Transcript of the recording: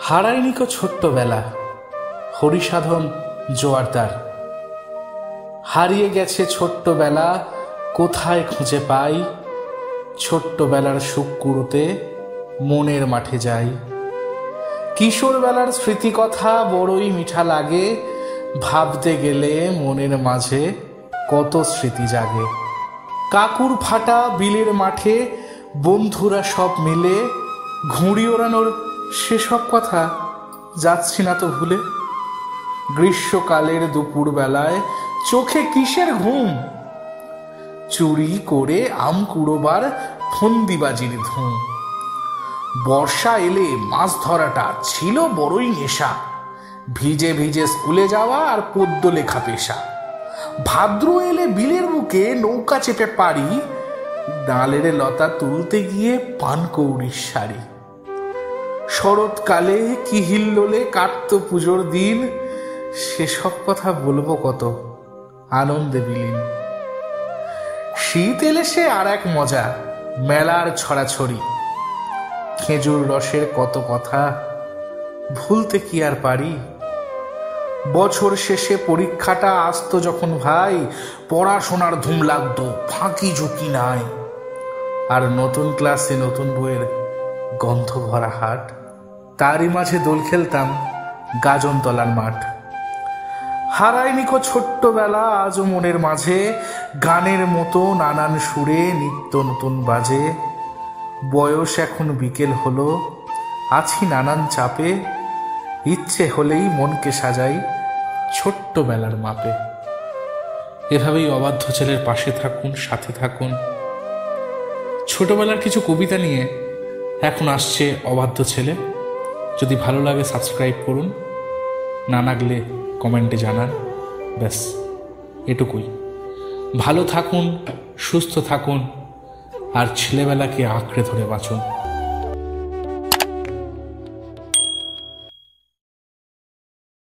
হারায়নি কো ছোট্টবেলা, হরিসাধন জোয়ারদার। হারিয়ে গেছে ছোট্টবেলা, কোথায় খুঁজে পাই? ছোট্টবেলার সুখ কুড়োতে মনের মাঠে যাই। কিশোরবেলার স্মৃতি কথা বড়ই মিঠা লাগে, ভাবতে গেলে মনের মাঝে কত স্মৃতি জাগে। কাকুর ফাটা বিলের মাঠে বন্ধুরা সব মিলে ঘুড়ি ওড়ানোর সেসব কথা যাচ্ছি না তো ভুলে। গ্রীষ্মকালের দুপুর বেলায় চোখে কিসের ঘুম? চুরি করে আম কুড়োবার ফন্দিবাজির ধুম। বর্ষা এলে মাছ ধরাটা ছিল বড়ই নেশা, ভিজে ভিজে স্কুলে যাওয়া আর পদ্য লেখা পেশা। ভাদ্র এলে বিলের বুকে নৌকা চেপে পারি, ডালের লতা তুলতে গিয়ে পানকৌড়ির শাড়ি। শরৎকালে কি হিল্লোলে কাটতো পুজোর দিন, সেসব কথা বলবো কত, আনন্দে বিলীন। শীত এলে সে আর এক মজা, মেলার ছড়াছড়ি। খেজুর রসের কত কথা ভুলতে কি আর পারি? বছর শেষে পরীক্ষাটা আসতো যখন ভাই, পড়াশোনার ধুম লাগতো, ফাঁকি ঝুঁকি নাই। আর নতুন ক্লাসে নতুন বইয়ের গন্ধ ভরা হাট, তারই মাঝে দোল খেলতাম গাজনতলার মাঠ। হারায়নি কো ছোট্টবেলা, আজও মনের মাঝে গানের মতো নানান সুরে নিত্য নতুন বাজে। বয়স এখন বিকেল হলো, আছি নানান চাপে, ইচ্ছে হলেই মনকে সাজাই ছোট্টবেলার মাপে। এভাবেই অবাধ্য ছেলের পাশে থাকুন, সাথে থাকুন। ছোটবেলার কিছু কবিতা নিয়ে এখন আসছে অবাধ্য ছেলে। যদি ভালো লাগে সাবস্ক্রাইব করুন, না লাগলে কমেন্টে জানান। ব্যাস এটুকুই। ভালো থাকুন, সুস্থ থাকুন, আর ছেলেবেলাকে আঁকড়ে ধরে বাঁচুন।